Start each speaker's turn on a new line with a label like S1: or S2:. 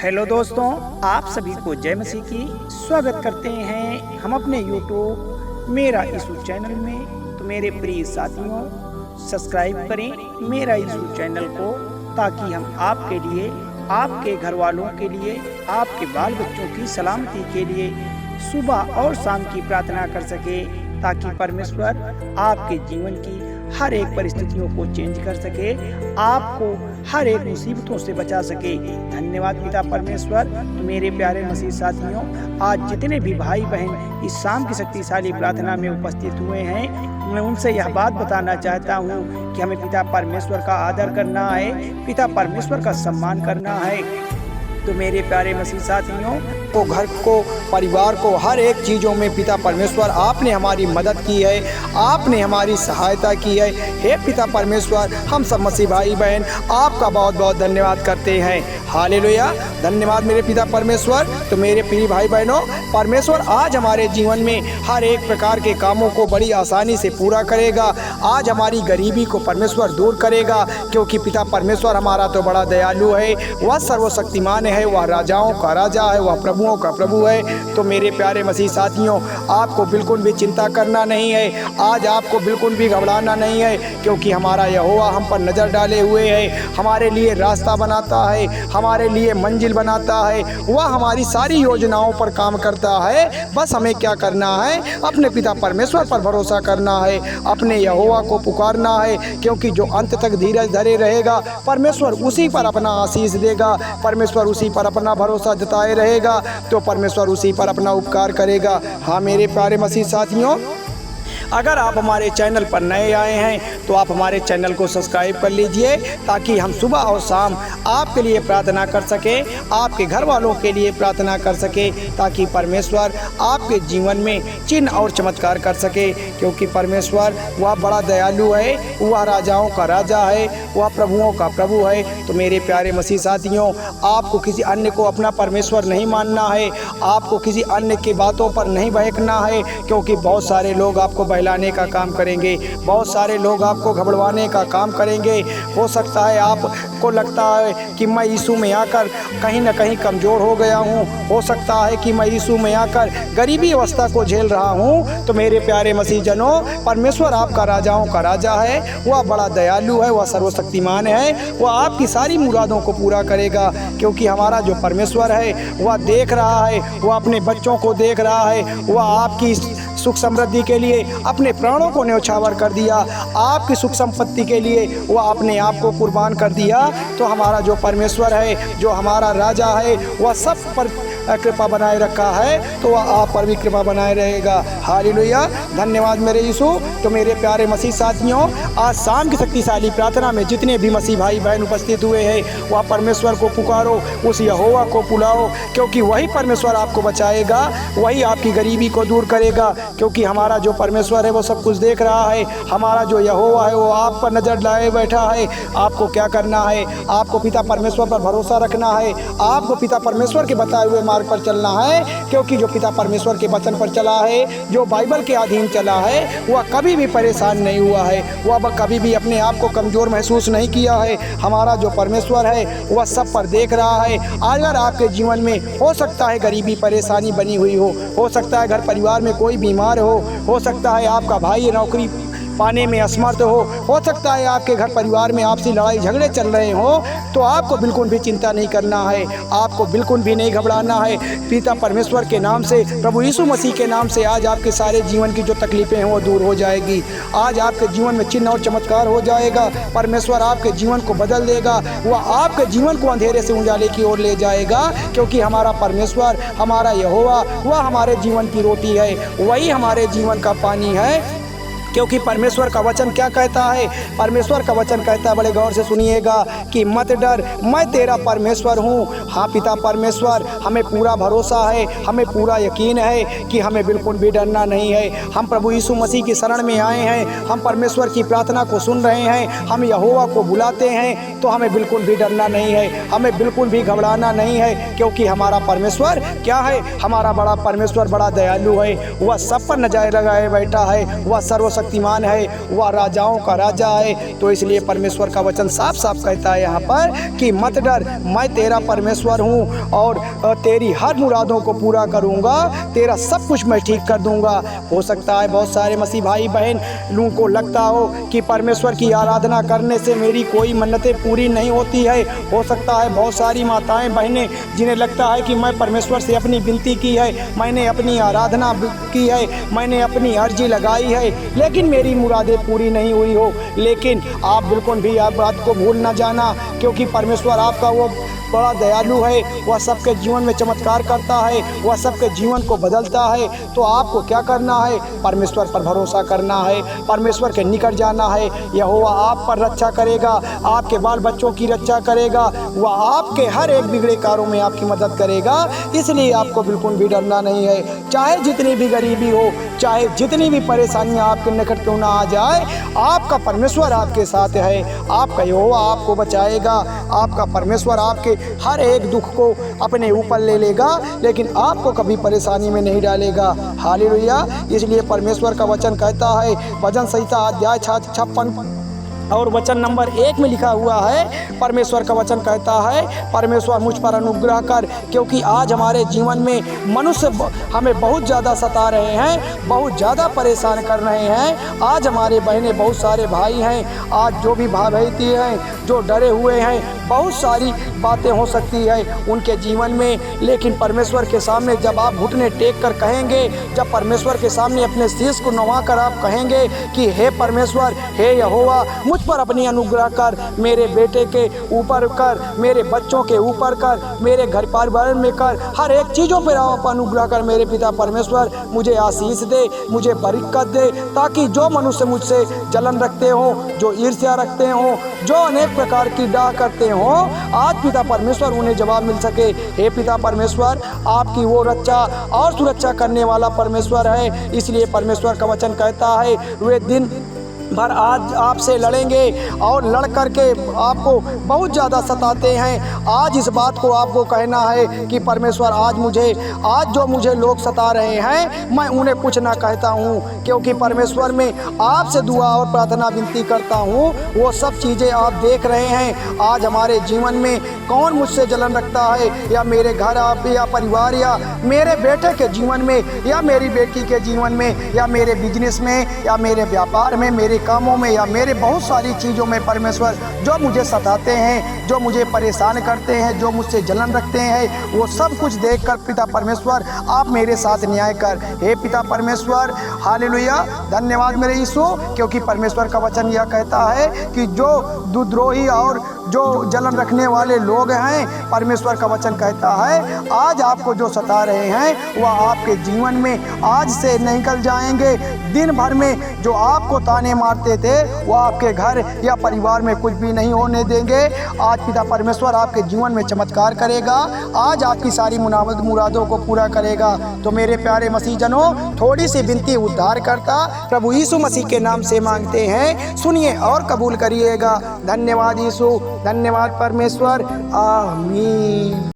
S1: Hello दोस्तों, आप सभी को जय मसीह की स्वागत करते हैं हम अपने YouTube मेरा यीशु चैनल में। तो मेरे प्रिय साथियों, सब्सक्राइब करें मेरा यीशु चैनल को, ताकि हम आपके लिए, आपके घर वालों के लिए, आपके बाल बच्चों की सलामती के लिए सुबह और शाम की प्रार्थना कर सके, ताकि परमेश्वर आपके जीवन की हर एक परिस्थितियों को चेंज कर सके, आपको हर एक मुसीबतों से बचा सके। धन्यवाद पिता परमेश्वर। तो मेरे प्यारे मसीह साथियों, आज जितने भी भाई बहन इस शाम की शक्तिशाली प्रार्थना में उपस्थित हुए हैं, मैं उनसे यह बात बताना चाहता हूँ कि हमें पिता परमेश्वर का आदर करना है, पिता परमेश्वर का सम्मान करना है। तो मेरे प्यारे मसीह साथियों को, घर को, परिवार को, हर एक चीज़ों में पिता परमेश्वर आपने हमारी मदद की है, आपने हमारी सहायता की है। हे पिता परमेश्वर, हम सब मसीह भाई बहन आपका बहुत बहुत धन्यवाद करते हैं। हालेलुया, धन्यवाद मेरे पिता परमेश्वर। तो मेरे प्रिय भाई बहनों, परमेश्वर आज हमारे जीवन में हर एक प्रकार के कामों को बड़ी आसानी से पूरा करेगा। आज हमारी गरीबी को परमेश्वर दूर करेगा, क्योंकि पिता परमेश्वर हमारा तो बड़ा दयालु है, वह सर्वशक्तिमान है, वह राजाओं का राजा है, वह प्रभुओं का प्रभु है। तो मेरे प्यारे मसीह साथियों, आपको बिल्कुल भी चिंता करना नहीं है, आज आपको बिल्कुल भी घबराना नहीं है, क्योंकि हमारा यहोवा हम पर नज़र डाले हुए है, हमारे लिए रास्ता बनाता है, हमारे लिए मंजिल बनाता है, वह हमारी सारी योजनाओं पर काम करता है। बस हमें क्या करना है? अपने पिता परमेश्वर पर भरोसा करना है, अपने यहोवा को पुकारना है, क्योंकि जो अंत तक धीरज धरे रहेगा, परमेश्वर उसी पर अपना आशीष देगा, परमेश्वर उसी पर अपना भरोसा जताए रहेगा, तो परमेश्वर उसी पर अपना उपकार करेगा। हाँ मेरे प्यारे मसीह साथियों, अगर आप हमारे चैनल पर नए आए हैं तो आप हमारे चैनल को सब्सक्राइब कर लीजिए, ताकि हम सुबह और शाम आपके लिए प्रार्थना कर सकें, आपके घर वालों के लिए प्रार्थना कर सके, ताकि परमेश्वर आपके जीवन में चिन्ह और चमत्कार कर सके, क्योंकि परमेश्वर वह बड़ा दयालु है, वह राजाओं का राजा है, वह प्रभुओं का प्रभु है। तो मेरे प्यारे मसीह साथियों, आपको किसी अन्य को अपना परमेश्वर नहीं मानना है, आपको किसी अन्य की बातों पर नहीं बहकना है, क्योंकि बहुत सारे लोग आपको बहलाने का काम करेंगे, बहुत सारे लोग आपको घबराने का काम करेंगे। हो सकता है आपको लगता है कि मैं यीशु में आकर कहीं ना कहीं कमज़ोर हो गया हूँ, हो सकता है कि मैं यीशु में आकर गरीबी अवस्था को झेल रहा हूँ। तो मेरे प्यारे मसीह जनों, परमेश्वर आपका राजाओं का राजा है, वह बड़ा दयालु है, वह सर्वशक्तिमान है, वह आपकी सारी मुरादों को पूरा करेगा, क्योंकि हमारा जो परमेश्वर है वह देख रहा है, वह अपने बच्चों को देख रहा है, वह आपकी सुख समृद्धि के लिए अपने प्राणों को न्यौछावर कर दिया, आपकी सुख संपत्ति के लिए वह अपने आप को कुर्बान कर दिया। तो हमारा जो परमेश्वर है, जो हमारा राजा है, वह सब पर कृपा बनाए रखा है, तो वह आप पर भी कृपा बनाए रहेगा। हालेलुया, धन्यवाद मेरे यीशु। तो मेरे प्यारे मसीह साथियों, आज शाम की शक्तिशाली प्रार्थना में जितने भी मसीह भाई बहन उपस्थित हुए हैं, वह परमेश्वर को पुकारो, उस यहोवा को बुलाओ, क्योंकि वही परमेश्वर आपको बचाएगा, वही आपकी गरीबी को दूर करेगा, क्योंकि हमारा जो परमेश्वर है वो सब कुछ देख रहा है। हमारा जो यहोवा है वो आप पर नज़र लाए बैठा है। आपको क्या करना है? आपको पिता परमेश्वर पर भरोसा रखना है, आपको पिता परमेश्वर के बताए हुए मार्ग पर चलना है, क्योंकि जो पिता परमेश्वर के वचन पर चला है, जो बाइबल के अधीन चला है, वह कभी भी परेशान नहीं हुआ है, वह कभी भी अपने आप को कमज़ोर महसूस नहीं किया है। हमारा जो परमेश्वर है वह सब पर देख रहा है। अगर आपके जीवन में हो सकता है गरीबी परेशानी बनी हुई हो सकता है घर परिवार में कोई बीमार हो सकता है आपका भाई नौकरी पाने में असमर्थ हो सकता है आपके घर परिवार में आपसी लड़ाई झगड़े चल रहे हों, तो आपको बिल्कुल भी चिंता नहीं करना है, आपको बिल्कुल भी नहीं घबराना है। पिता परमेश्वर के नाम से, प्रभु यीशु मसीह के नाम से आज आपके सारे जीवन की जो तकलीफ़ें हैं वो दूर हो जाएगी। आज आपके जीवन में चिन्ह और चमत्कार हो जाएगा। परमेश्वर आपके जीवन को बदल देगा, वह आपके जीवन को अंधेरे से उजाले की ओर ले जाएगा, क्योंकि हमारा परमेश्वर, हमारा यहोवा, वह हमारे जीवन की रोटी है, वही हमारे जीवन का पानी है। क्योंकि परमेश्वर का वचन क्या कहता है? परमेश्वर का वचन कहता है, बड़े गौर से सुनिएगा, कि मत डर, मैं तेरा परमेश्वर हूँ। हाँ पिता परमेश्वर, हमें पूरा भरोसा है, हमें पूरा यकीन है कि हमें बिल्कुल भी डरना नहीं है। हम प्रभु यीशु मसीह की शरण में आए हैं, हम परमेश्वर की प्रार्थना को सुन रहे हैं, हम यहोवा को बुलाते हैं, तो हमें बिल्कुल भी डरना नहीं है, हमें बिल्कुल भी घबराना नहीं है, क्योंकि हमारा परमेश्वर क्या है? हमारा बड़ा परमेश्वर बड़ा दयालु है, वह सब पर नजर लगाए बैठा है, वह सर्वशक्तिमान सर्वशक्तिमान है, वह राजाओं का राजा है। तो इसलिए परमेश्वर का वचन साफ साफ कहता है यहाँ पर कि मत डर, मैं तेरा परमेश्वर हूँ और तेरी हर मुरादों को पूरा करूँगा, तेरा सब कुछ मैं ठीक कर दूँगा। हो सकता है बहुत सारे मसीह भाई बहन लोगों को लगता हो कि परमेश्वर की आराधना करने से मेरी कोई मन्नतें पूरी नहीं होती है। हो सकता है बहुत सारी माताएं बहनें जिन्हें लगता है कि मैं परमेश्वर से अपनी विनती की है, मैंने अपनी आराधना की है, मैंने अपनी अर्जी लगाई है, लेकिन मेरी मुरादें पूरी नहीं हुई हो। लेकिन आप बिल्कुल भी आप बात को भूल ना जाना, क्योंकि परमेश्वर आपका वो बड़ा दयालु है, वह सबके जीवन में चमत्कार करता है, वह सबके जीवन को बदलता है। तो आपको क्या करना है? परमेश्वर पर भरोसा करना है, परमेश्वर के निकट जाना है। यहोवा आप पर रक्षा करेगा, आपके बाल बच्चों की रक्षा करेगा, वह आपके हर एक बिगड़े कारों में आपकी मदद करेगा। इसलिए आपको बिल्कुल भी डरना नहीं है। चाहे जितनी भी गरीबी हो, चाहे जितनी भी परेशानियां आपके निकट क्यों ना आ जाए, आपका परमेश्वर आपके साथ है, आपका यहोवा आपको बचाएगा, आपका परमेश्वर आपके हर एक दुख को अपने ऊपर ले लेगा, लेकिन आपको कभी परेशानी में नहीं डालेगा। हालेलुया। इसलिए परमेश्वर का वचन कहता है, भजन संहिता अध्याय 56 और वचन नंबर 1 में लिखा हुआ है, परमेश्वर का वचन कहता है, परमेश्वर मुझ पर अनुग्रह कर, क्योंकि आज हमारे जीवन में मनुष्य हमें बहुत ज़्यादा सता रहे हैं, बहुत ज़्यादा परेशान कर रहे हैं। आज हमारे बहनें, बहुत सारे भाई हैं, आज जो भी भाई बहती हैं, जो डरे हुए हैं, बहुत सारी बातें हो सकती है उनके जीवन में। लेकिन परमेश्वर के सामने जब आप घुटने टेक कर कहेंगे, जब परमेश्वर के सामने अपने शीश को नवा कर आप कहेंगे कि हे परमेश्वर, हे यहोवा, मुझ पर अपनी अनुग्रह कर, मेरे बेटे के ऊपर कर, मेरे बच्चों के ऊपर कर, मेरे घर परिवार में कर, हर एक चीज़ों पर आप अनुग्रह कर। मेरे पिता परमेश्वर मुझे आशीष दे, मुझे बरकत दे, ताकि जो मनुष्य मुझसे जलन रखते हो, जो ईर्ष्या रखते हो, जो अनेक प्रकार की डाह करते हो, आज पिता परमेश्वर उन्हें जवाब मिल सके। हे पिता परमेश्वर, आपकी वो रक्षा और सुरक्षा करने वाला परमेश्वर है। इसलिए परमेश्वर का वचन कहता है, वे दिन भर आज आपसे लड़ेंगे और लड़ करके आपको बहुत ज़्यादा सताते हैं। आज इस बात को आपको कहना है कि परमेश्वर आज जो मुझे लोग सता रहे हैं, मैं उन्हें कुछ ना कहता हूँ, क्योंकि परमेश्वर में आपसे दुआ और प्रार्थना विनती करता हूँ। वो सब चीज़ें आप देख रहे हैं। आज हमारे जीवन में कौन मुझसे जलन रखता है, या मेरे घर आप या परिवार, या मेरे बेटे के जीवन में, या मेरी बेटी के जीवन में, या मेरे बिजनेस में, या मेरे व्यापार में, मेरे कामों में, या मेरे बहुत सारी चीज़ों में परमेश्वर जो मुझे सताते हैं, जो मुझे परेशान करते हैं, जो मुझसे जलन रखते हैं, वो सब कुछ देखकर पिता परमेश्वर आप मेरे साथ न्याय कर। हे पिता परमेश्वर, हालेलुया, धन्यवाद मेरे यीशु, क्योंकि परमेश्वर का वचन यह कहता है कि जो दुद्रोही और जो जलन रखने वाले लोग हैं, परमेश्वर का वचन कहता है, आज आपको जो सता रहे हैं वह आपके जीवन में आज से निकल जाएंगे। दिन भर में जो आपको ताने मारते थे, वह आपके घर या परिवार में कुछ भी नहीं होने देंगे। आज पिता परमेश्वर आपके जीवन में चमत्कार करेगा, आज आपकी सारी मुरादों को पूरा करेगा। तो मेरे प्यारे मसीह जनों, थोड़ी सी विनती उद्धार करता प्रभु यीशु मसीह के नाम से मांगते हैं, सुनिए और कबूल करिएगा। धन्यवाद यीशु, धन्यवाद परमेश्वर, आमीन।